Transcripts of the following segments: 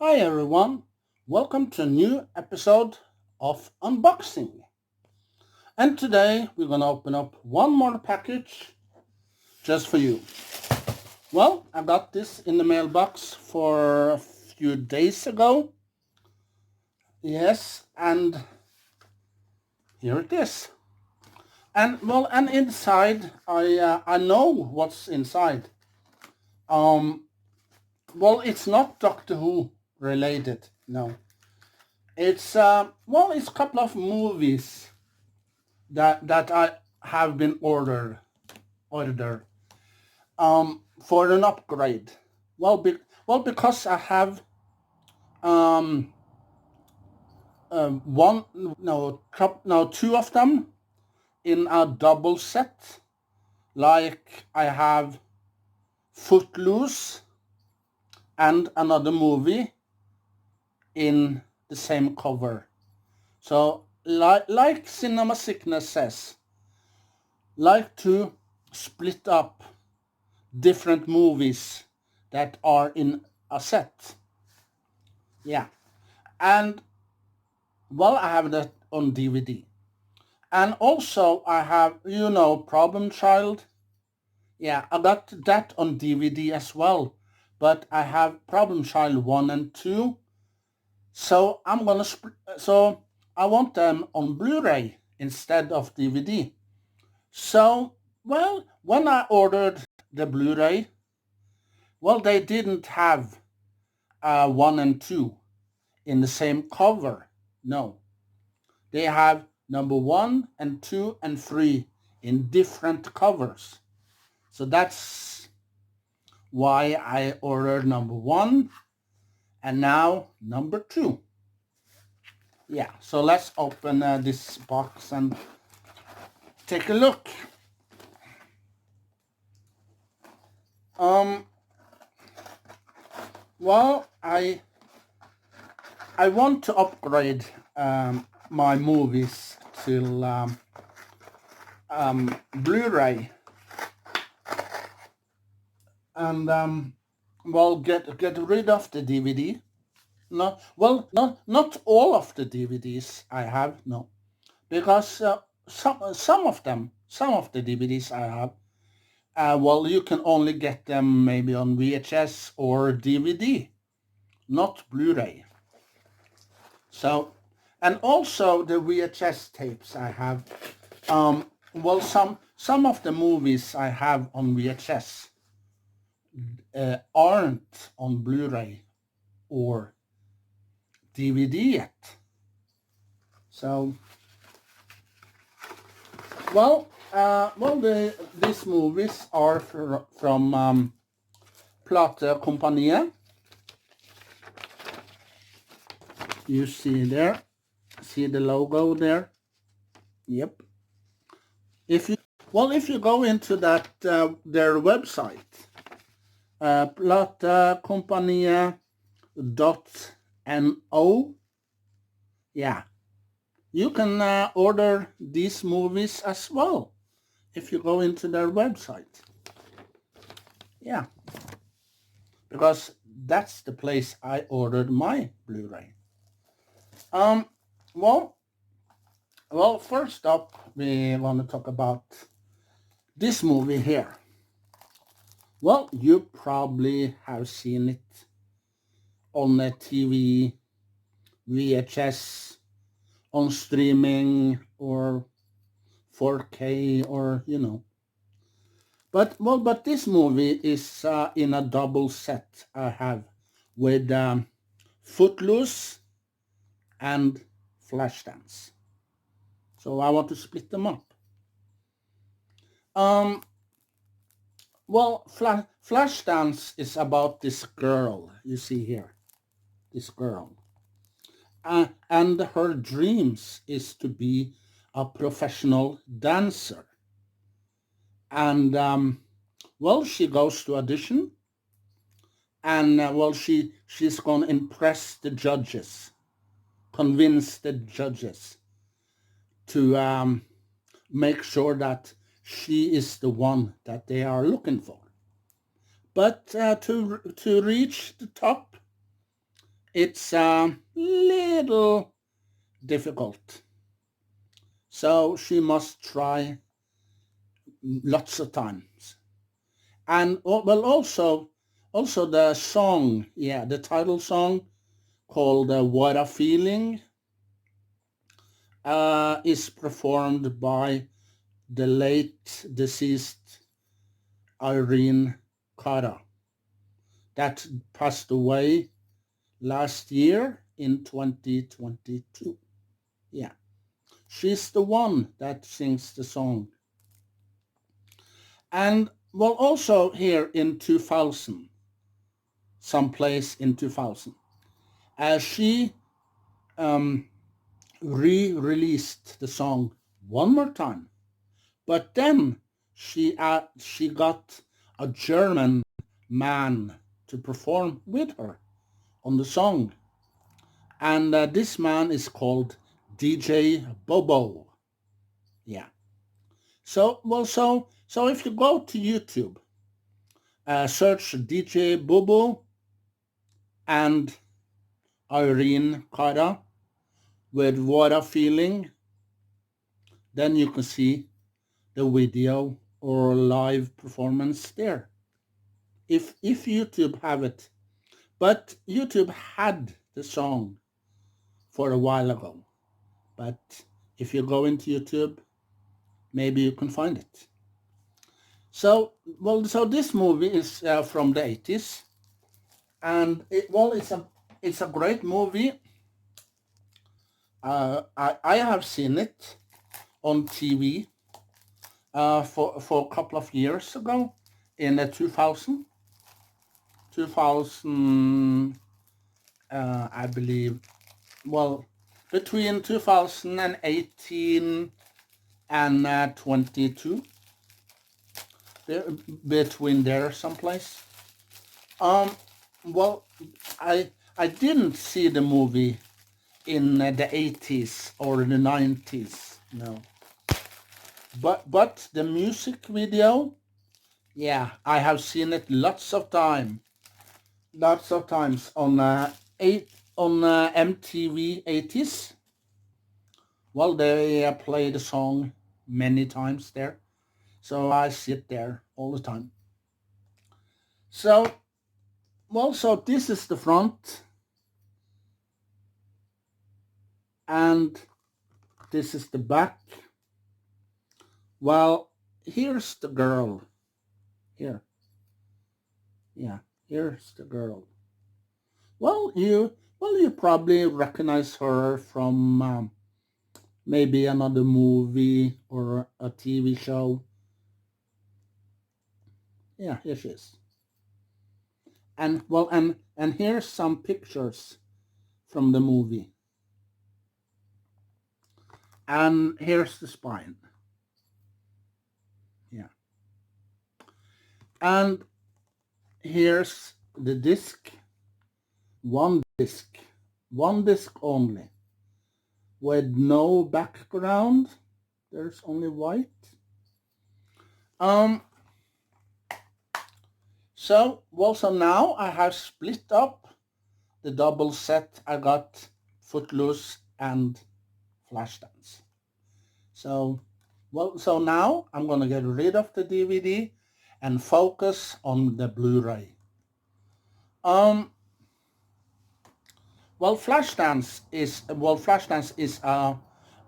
Hi everyone, welcome to a new episode of Unboxing. And today we're going to open up one more package just for you. Well, I got this in the mailbox for a few days ago. Yes, and here it is. And inside, I know what's inside. It's not Doctor Who related, no. It's a couple of movies that I have been ordered for an upgrade. Because I have um one no two of them in a double set. Like I have Footloose and another movie in the same cover. So like Cinema Sickness says, like to split up different movies that are in a set. Yeah. And I have that on DVD. And also I have, Problem Child. Yeah, I got that on DVD as well. But I have Problem Child 1 and 2. So so I want them on Blu-ray instead of DVD. So, when I ordered the Blu-ray, they didn't have 1 and 2 in the same cover. No. They have number 1 and 2 and 3 in different covers. So that's why I ordered number 1 and now number 2. Yeah, so let's open this box and take a look. I want to upgrade my movies to Blu-ray and get rid of the DVD. No, not all of the DVDs I have, no, because some of the DVDs I have, you can only get them maybe on VHS or DVD, not Blu-ray. So, and also the VHS tapes I have. Some of the movies I have on VHS aren't on Blu-ray or DVD yet. So, these movies are from Platekompaniet. You see the logo there. Yep. If you go into that their website, platekompaniet.no, yeah, you can order these movies as well if you go into their website. Yeah, because that's the place I ordered my Blu-ray. First up, we want to talk about this movie here. Well, you probably have seen it on the TV, VHS, on streaming, or 4K, or But this movie is in a double set I have with Footloose and Flashdance. So I want to split them up. Flashdance is about this girl you see here. This girl. And her dreams is to be a professional dancer. And, she goes to audition. And, she's going to impress the judges. Convince the judges to make sure that she is the one that they are looking for. But to reach the top, it's a little difficult. So she must try lots of times. And well, also the song, yeah, the title song called "What a Feeling" is performed by the late deceased Irene Cara that passed away last year in 2022. Yeah, she's the one that sings the song. And well, also here in 2000, someplace in 2000, as she um, re-released the song one more time, but then she got a German man to perform with her on the song, and this man is called DJ Bobo. Yeah. So if you go to YouTube, search DJ Bobo and Irene Cara with "What a Feeling," then you can see the video or live performance there. If YouTube have it, but YouTube had the song for a while ago. But if you go into YouTube, maybe you can find it. So this movie is from the 80s, and it's a great movie. I have seen it on TV for a couple of years ago in 2000, I believe. Well, between 2018 and 22, between there someplace. Um, well, I didn't see the movie in the 80s or the 90s, no. But the music video, yeah, I have seen it lots of times on MTV 80s. Well, they play the song many times there, so I see it there all the time. So, well, so this is the front, and this is the back. Well, here's the girl. Here, yeah, here's the girl. Well, you probably recognize her from maybe another movie or a TV show. Yeah, here she is. And here's some pictures from the movie. And here's the spine. Yeah. And here's the disc. One disc. One disc only. With no background. There's only white. So now I have split up the double set. I got Footloose and Flashdance. So now I'm gonna get rid of the DVD and focus on the Blu-ray. Flashdance is a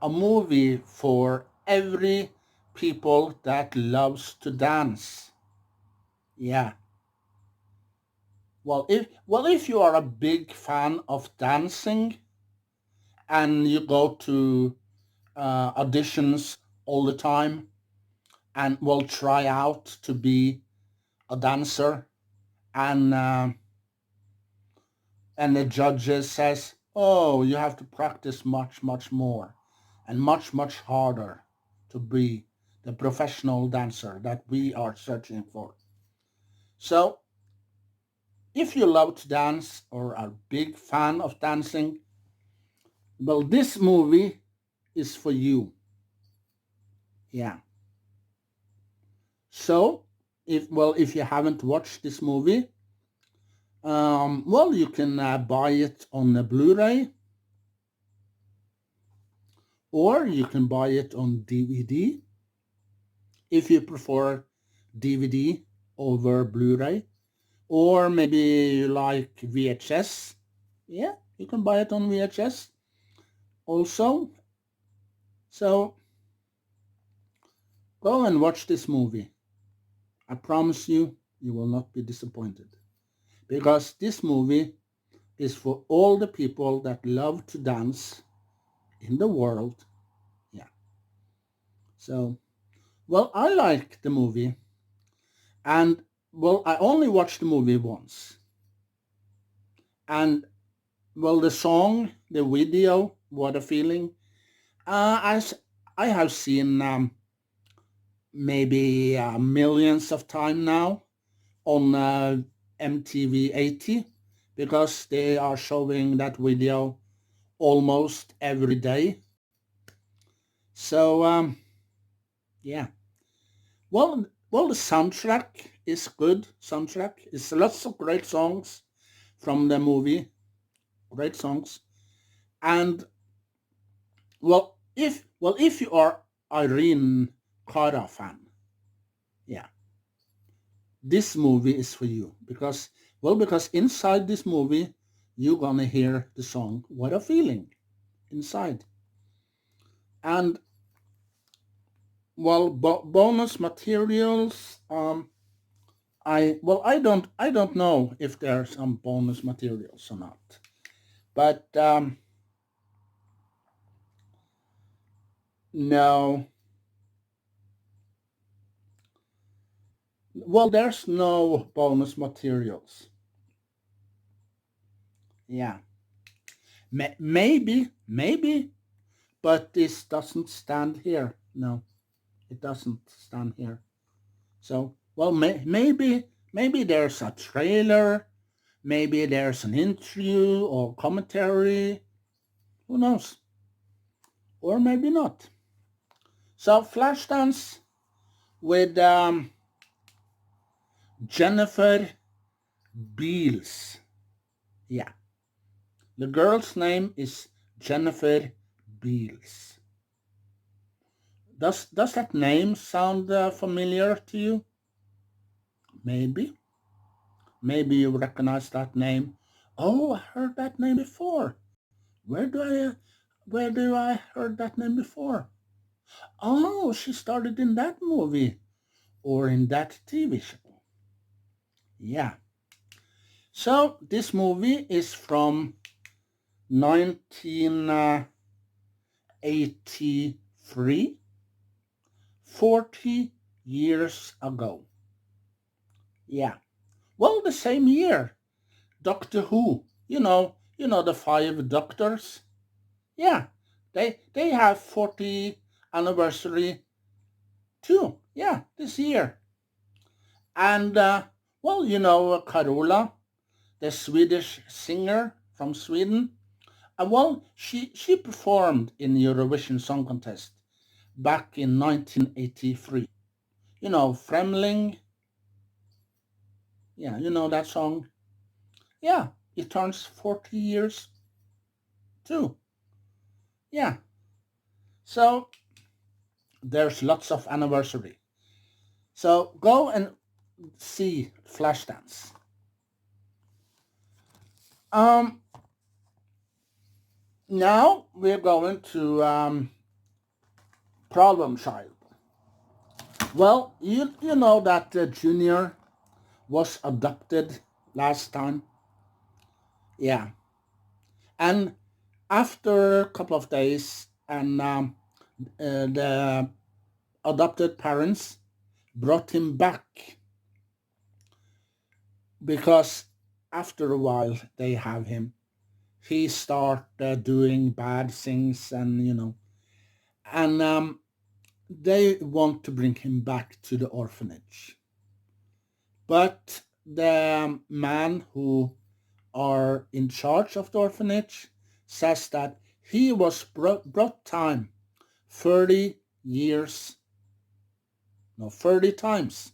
movie for every people that loves to dance. Yeah. If you are a big fan of dancing and you go to auditions all the time and will try out to be a dancer, and the judges says, oh, you have to practice much more and much harder to be the professional dancer that we are searching for. So if you love to dance or are a big fan of dancing, well, this movie is for you. Yeah. So if you haven't watched this movie, Well, you can buy it on a Blu-ray, or you can buy it on DVD if you prefer DVD over Blu-ray, or maybe you like VHS. Yeah, you can buy it on VHS also. So go and watch this movie. I promise you, you will not be disappointed, because this movie is for all the people that love to dance in the world. Yeah. So, well, I like the movie, and well, I only watched the movie once. And well, the song, the video, What a Feeling, as I have seen maybe millions of times now on MTV 80, because they are showing that video almost every day. So yeah, well, the soundtrack is good. Soundtrack is lots of great songs from the movie, great songs. And if you are Irene Cara fan, yeah, this movie is for you, because inside this movie you're gonna hear the song "What a Feeling" inside. And well, bonus materials. I don't know if there are some bonus materials or not, but no. Well, there's no bonus materials. Yeah, maybe, but this doesn't stand here. No, it doesn't stand here. So, well, maybe there's a trailer, maybe there's an interview or commentary. Who knows? Or maybe not. So, Flashdance with Jennifer Beals. Yeah, the girl's name is Jennifer Beals. Does that name sound familiar to you? Maybe. Maybe you recognize that name. Oh, I heard that name before. Where do I heard that name before? Oh, she started in that movie or in that TV show. Yeah. So this movie is from 1983, 40 years ago. Yeah. Well, the same year. Doctor Who. You know the five doctors. Yeah, they have 40 anniversary too. Yeah, this year. And well, Carola, the Swedish singer from Sweden. Well, she performed in Eurovision Song Contest back in 1983. Fremling. Yeah, you know that song. Yeah, it turns 40 years too. Yeah. So there's lots of anniversary. So go and see Flashdance. Um, Now we're going to Problem Child. Well, you know that Junior was adopted last time. Yeah, and after a couple of days, and the adopted parents brought him back, because after a while they have him. He start doing bad things, and and they want to bring him back to the orphanage. But the man who are in charge of the orphanage says that he was brought time 30 years, no, 30 times.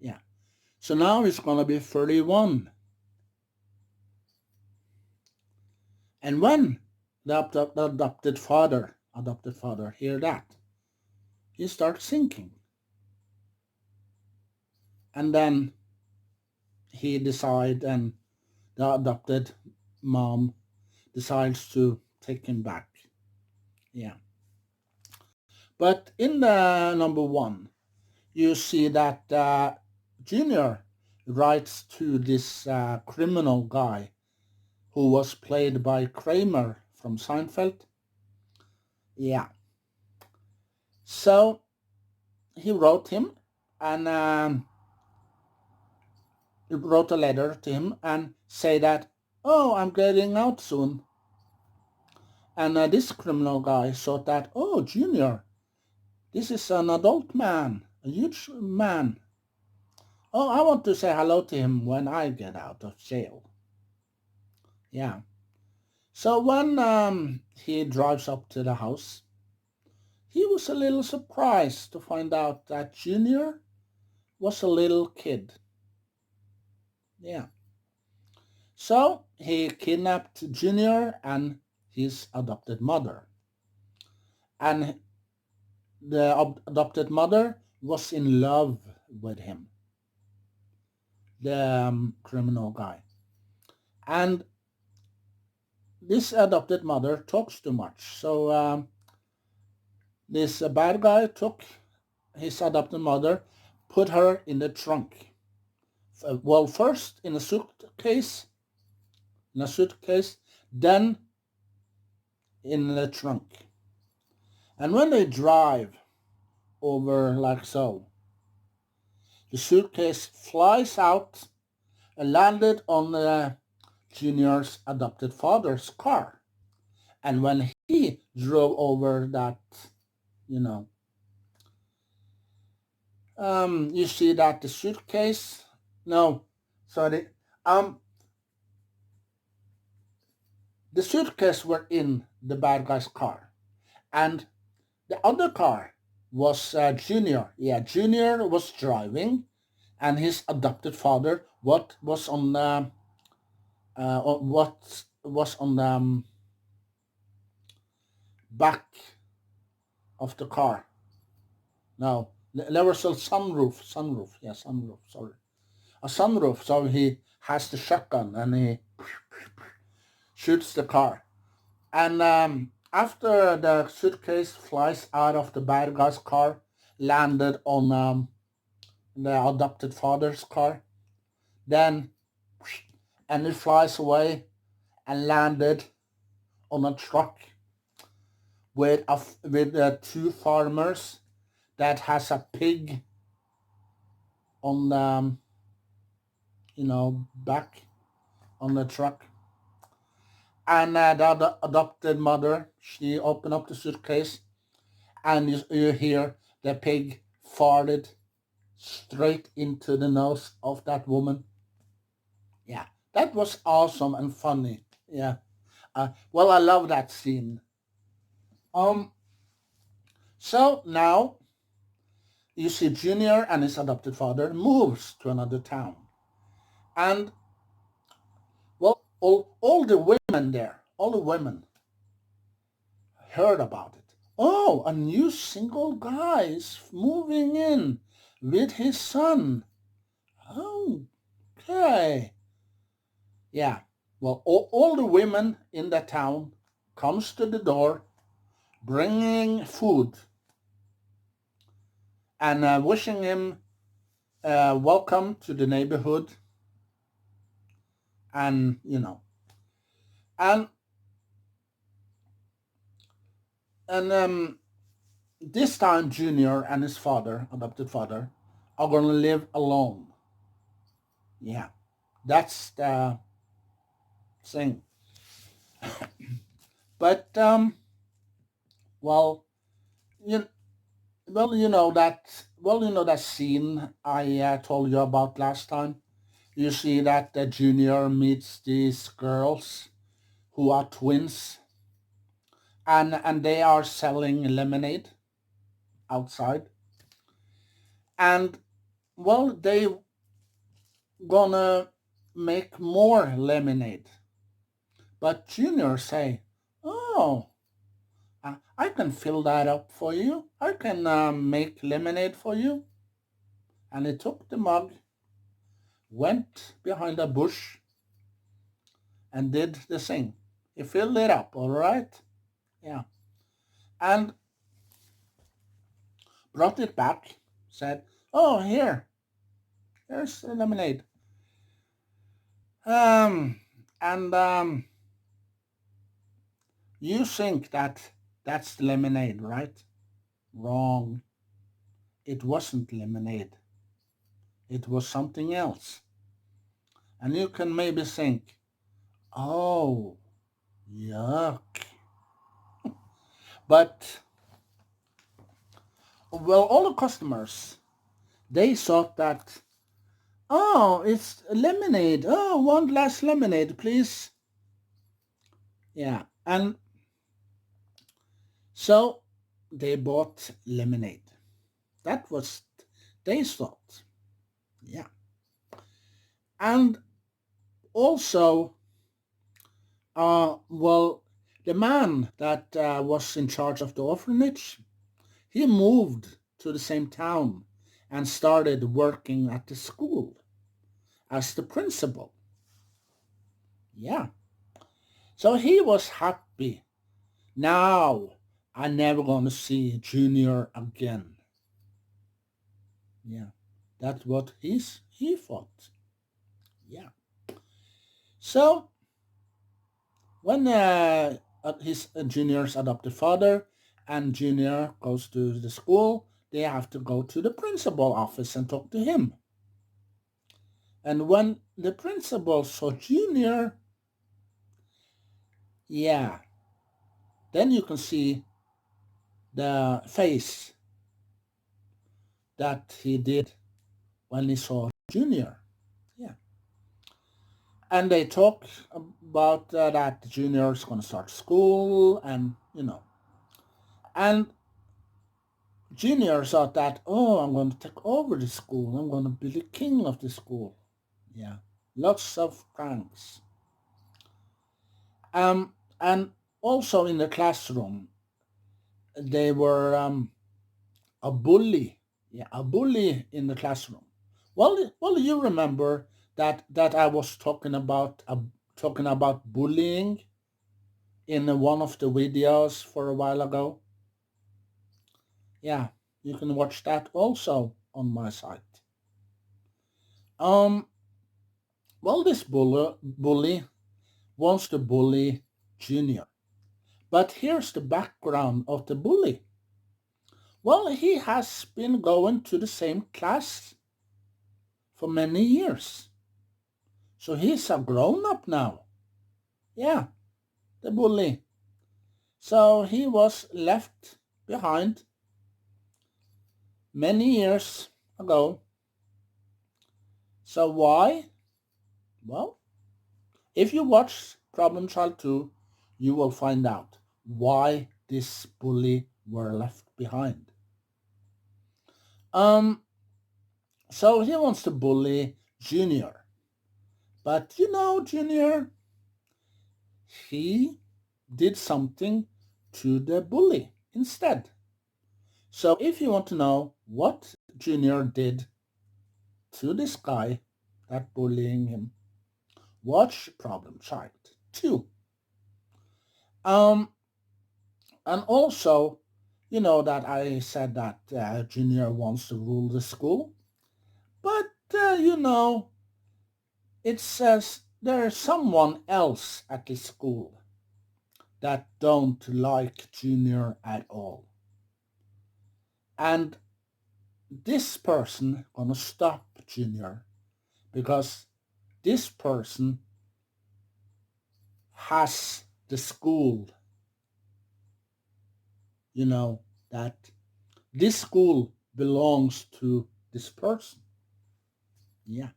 Yeah. So now it's going to be 31. And when the adopted father hear that, he starts thinking. And then he decide, and the adopted mom decides to take him back. Yeah. But in the number one, you see that Junior writes to this criminal guy who was played by Kramer from Seinfeld. Yeah. So he wrote him, and he wrote a letter to him and say that, oh, I'm getting out soon. And this criminal guy thought that, oh, Junior, this is an adult man, a huge man. Oh, I want to say hello to him when I get out of jail. Yeah. So when he drives up to the house, he was a little surprised to find out that Junior was a little kid. Yeah. So he kidnapped Junior and his adopted mother. And the adopted mother was in love with him, the criminal guy. And this adopted mother talks too much. So this bad guy took his adopted mother, put her in the trunk. Well, first in a suitcase, then in the trunk. And when they drive over like so, the suitcase flies out and landed on Junior's adopted father's car. And when he drove over that, you know, you see that the suitcase, no, sorry, the suitcase were in the bad guy's car, and the other car was Junior. Yeah, Junior was driving, and his adopted father what was on the back of the car. No, there was a sunroof. Yeah, sunroof. Sorry, a sunroof. So he has the shotgun and he shoots the car. And after the suitcase flies out of the bad guy's car, landed on the adopted father's car, then and it flies away and landed on a truck with two farmers that has a pig on the back on the truck. And the adopted mother, she opened up the suitcase, and you hear the pig farted straight into the nose of that woman. Yeah, that was awesome and funny. Yeah. Well, I love that scene. Um. So now you see Junior and his adopted father moves to another town, and well, all the women there, all the women heard about it. Oh, a new single guy is moving in with his son. Oh, okay. Yeah. Well, all the women in the town comes to the door bringing food and wishing him welcome to the neighborhood, and and and this time Junior and his father, adopted father, are gonna live alone. Yeah, that's the thing. But well, you you know that scene I told you about last time. You see that the Junior meets these girls who are twins, and they are selling lemonade outside, and well, they gonna make more lemonade, But Junior say, oh, I can fill that up for you. I can make lemonade for you. And he took the mug, went behind a bush, and did the thing. He filled it up, all right? Yeah. And brought it back, said, oh, here's the lemonade. And you think that that's lemonade, right? Wrong. It wasn't lemonade. It was something else. And you can maybe think, oh, yuck. But, well, all the customers, they thought that, oh, it's lemonade. Oh, one glass lemonade, please. Yeah, and so they bought lemonade. That was they thought. Yeah. And also, well, the man that was in charge of the orphanage, he moved to the same town and started working at the school as the principal. Yeah. So he was happy. Now I'm never gonna see Junior again. Yeah. That's what he thought. Yeah. So when his Junior's adopted father and Junior goes to the school, they have to go to the principal office and talk to him. And when the principal saw Junior, yeah, then you can see the face that he did when he saw Junior. Yeah. And they talk about that Junior is going to start school and, And Junior thought that, oh, I'm going to take over the school. I'm going to be the king of the school. Yeah. Lots of pranks. And also in the classroom, they were a bully. Yeah, a bully in the classroom. Well, you remember that I was talking about bullying in one of the videos for a while ago. Yeah, you can watch that also on my site. Well, this bully wants to bully Junior. But here's the background of the bully. Well, he has been going to the same class for many years. So he's a grown-up now. Yeah, the bully. So he was left behind many years ago. So why? Well, if you watch Problem Child 2, you will find out why this bully were left behind. So he wants to bully Junior. But Junior, he did something to the bully instead. So if you want to know what Junior did to this guy that bullying him, watch Problem Child 2. And also, that I said that Junior wants to rule the school. But, it says there's someone else at the school that don't like Junior at all. And this person gonna stop Junior because this person has the school, that this school belongs to this person. Yeah.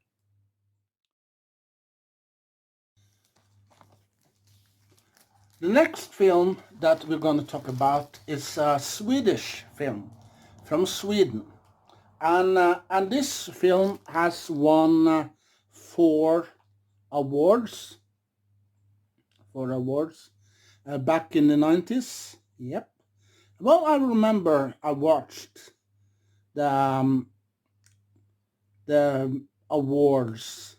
The next film that we're going to talk about is a Swedish film from Sweden. And this film has won 4 awards for awards back in the 90s. Yep. Well, I remember I watched the awards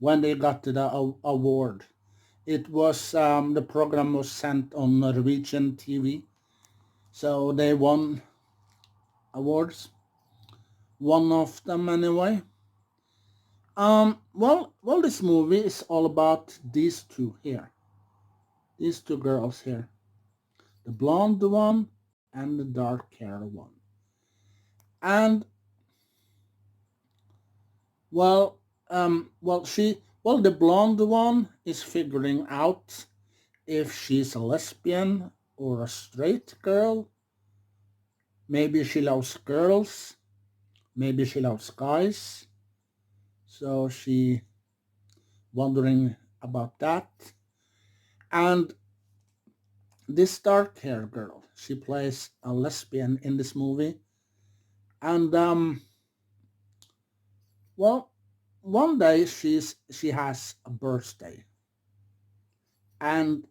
when they got to the award. It was the program was sent on Norwegian TV, so they won awards. One of them anyway. Well, this movie is all about these two here. These two girls here. The blonde one and the dark hair one. And, well, the blonde one is figuring out if she's a lesbian or a straight girl. Maybe she loves girls. Maybe she loves guys. So she wondering about that. And this dark hair girl, she plays a lesbian in this movie. And one day she has a birthday, and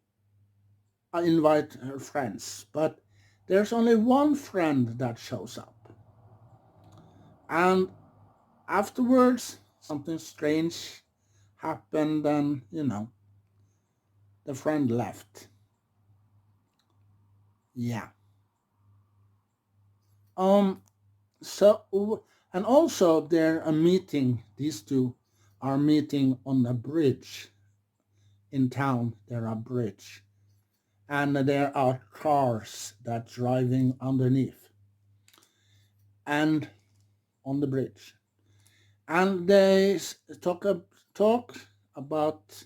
I invite her friends, but there's only one friend that shows up. And afterwards, something strange happened, and the friend left. Yeah. So, and also they're a meeting. These two are meeting on a bridge in town. There are bridge, and there are cars that driving underneath and on the bridge, and they talk about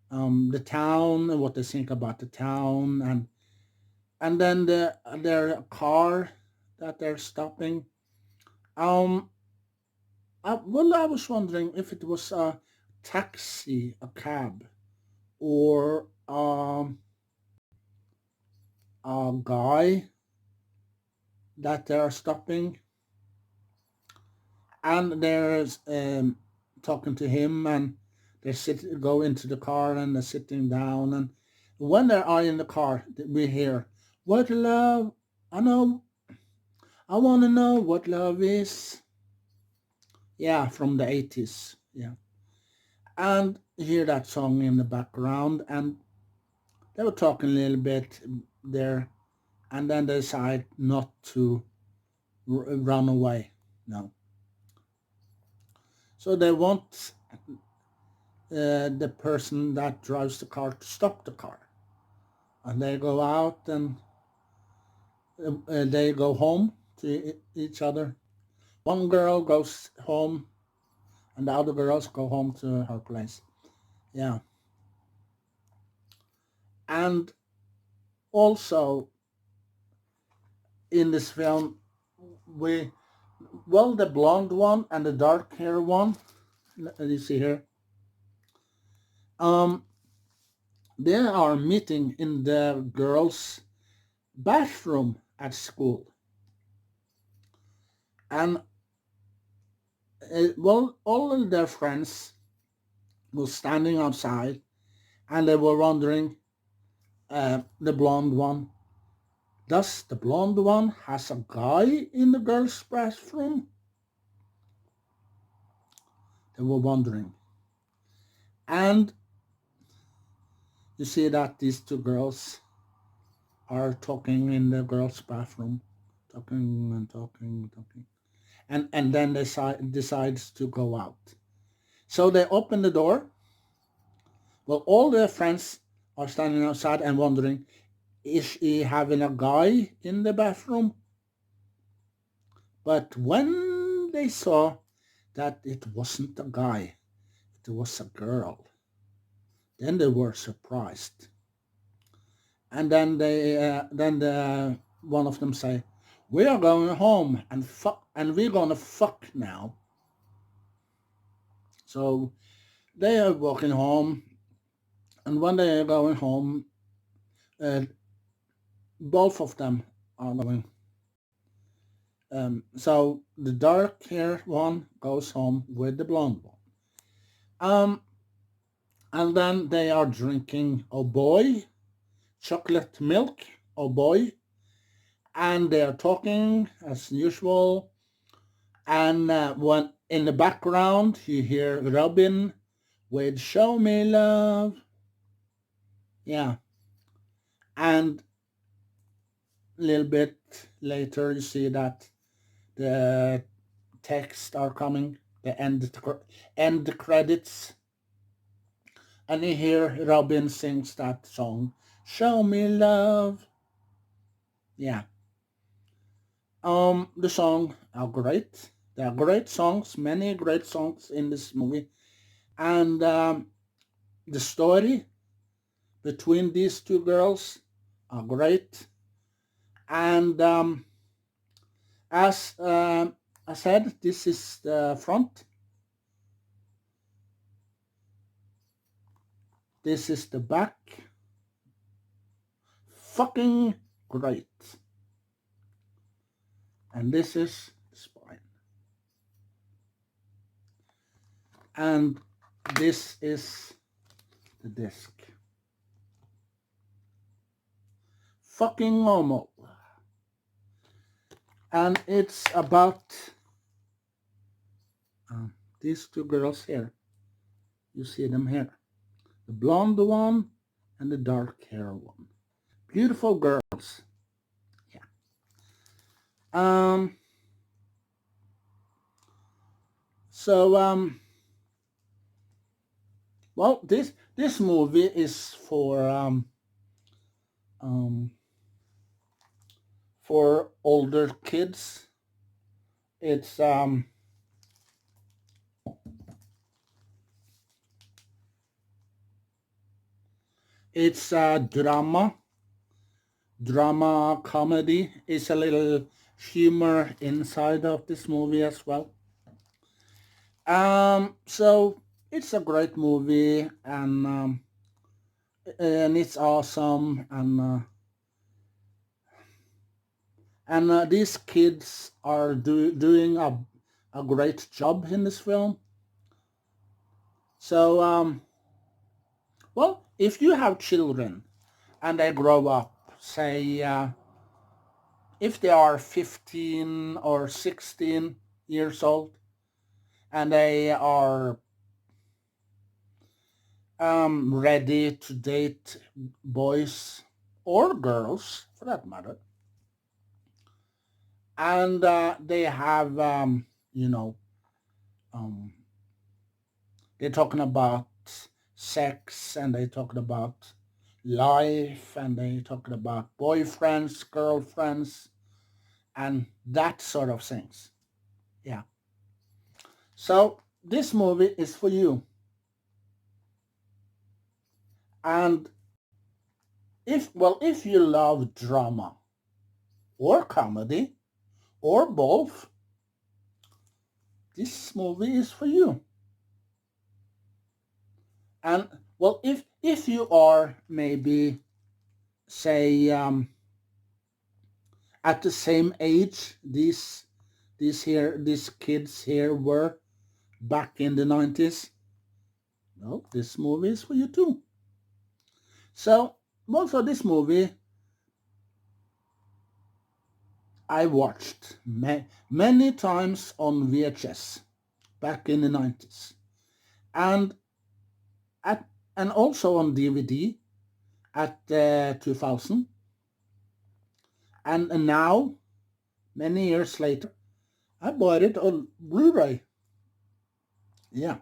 the town and what they think about the town, and then their car that they're stopping. Um, I was wondering if it was a taxi, a cab, or a guy that they're stopping, and they're talking to him, and go into the car, and they're sitting down, and when they are in the car, we hear, "What love? I know. I want to know what love is." Yeah, from the 80s. Yeah, and hear that song in the background, and they were talking a little bit there, and then they decide not to run away. No. So they want the person that drives the car to stop the car. And they go out, and they go home to each other. One girl goes home, and the other girls go home to her place. Yeah. And also in this film, the blonde one and the dark hair one, you see here, they are meeting in the girls' bathroom at school. And all of their friends were standing outside, and they were wondering, the blonde one, does the blonde one has a guy in the girls' bathroom? They were wondering. And you see that these two girls are talking in the girls' bathroom, talking and talking and talking. And then they decides to go out. So they open the door. Well, all their friends are standing outside and wondering, is she having a guy in the bathroom? But when they saw that it wasn't a guy, it was a girl, then they were surprised. And then one of them say, "We are going home and fuck, and we're gonna fuck now." So they are walking home, and when they are going home, uh, both of them are going. So the dark hair one goes home with the blonde one. Um, And then they are drinking, oh boy, chocolate milk, oh boy. And they are talking as usual. And when in the background you hear Robin with "Show Me Love," yeah, and a little bit later you see that the text are coming, the end credits, and you hear Robin sings that song, "Show Me Love," yeah. The song are great. There are great songs, many great songs in this movie, and the story between these two girls are great. And as I said, this is the front. This is the back. Fucking great. And this is the spine. And this is the disc. Fucking Åmål. And it's about these two girls here. You see them here. The blonde one and the dark hair one. Beautiful girls. Yeah. Well, this movie is for older kids. It's drama comedy. It's a little humor inside of this movie as well. So it's a great movie, and it's awesome, and these kids are doing a great job in this film. So well, if you have children and they grow up, say if they are 15 or 16 years old, and they are ready to date boys or girls, for that matter, and they have, they're talking about sex, and they're talking about life, and they're talking about boyfriends, girlfriends, and that sort of things. Yeah. So this movie is for you. And if you love drama or comedy or both, this movie is for you. And well, if you are maybe, say, at the same age these kids here were back in the 90s, well, this movie is for you too. So also this movie I watched many times on VHS back in the 90s, and at and also on DVD at 2000, and now, many years later, I bought it on Blu-ray. Yeah.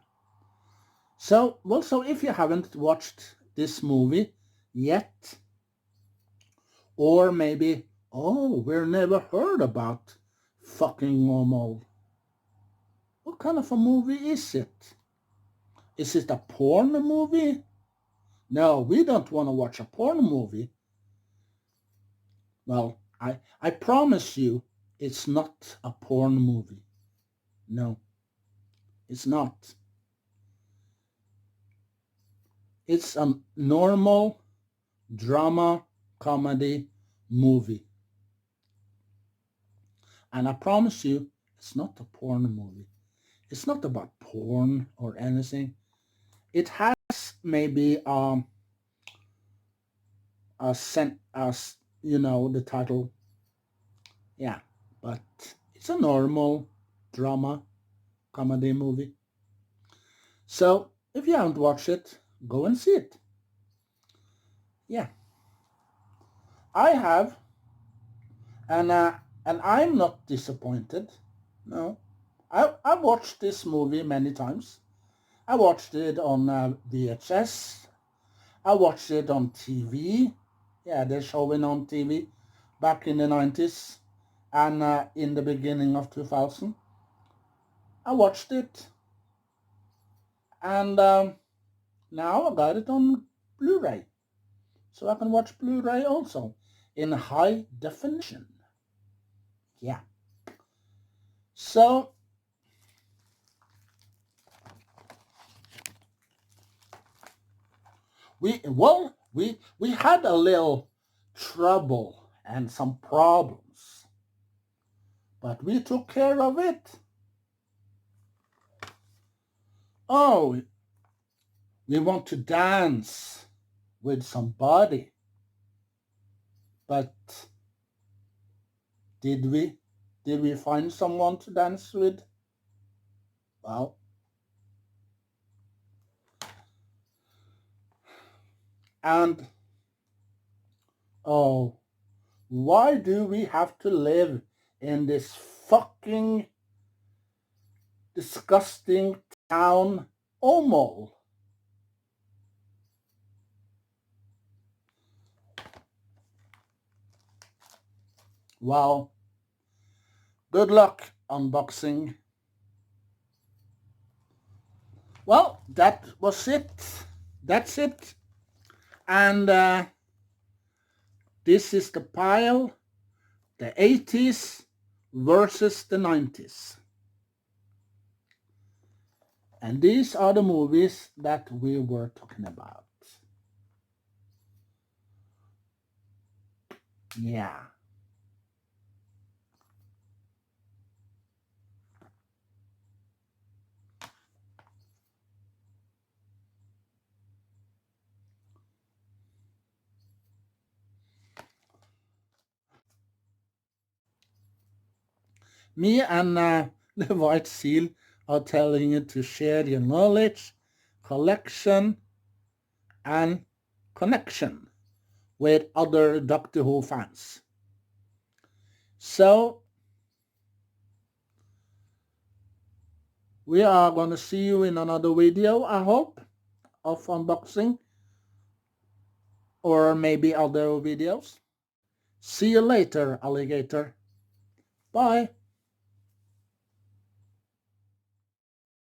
So also, if you haven't watched this movie yet, or maybe, oh, we've never heard about fucking Åmål. What kind of a movie is it? Is it a porn movie? No, we don't want to watch a porn movie. Well, I promise you, it's not a porn movie. No, it's not. It's a normal drama comedy movie. And I promise you, it's not a porn movie. It's not about porn or anything. It has maybe sent us, the title. Yeah, but it's a normal drama comedy movie. So if you haven't watched it, go and see it. Yeah, I have, and I'm not disappointed. No, I've watched this movie many times. I watched it on VHS. I watched it on TV. Yeah, they're showing on TV back in the 90s and in the beginning of 2000. I watched it, and now I got it on Blu-ray. So I can watch Blu-ray also in high definition. Yeah. So we had a little trouble and some problems, but we took care of it. Oh, we want to dance with somebody, but did we? Did we find someone to dance with? Well, and oh, why do we have to live in this fucking disgusting town, Åmål? Well, good luck unboxing. Well, that was it. That's it. And this is the pile, the 80s versus the 90s. And these are the movies that we were talking about. Yeah. Me and the White Seal are telling you to share your knowledge, collection, and connection with other Doctor Who fans. So we are going to see you in another video, I hope, of unboxing or maybe other videos. See you later, alligator. Bye.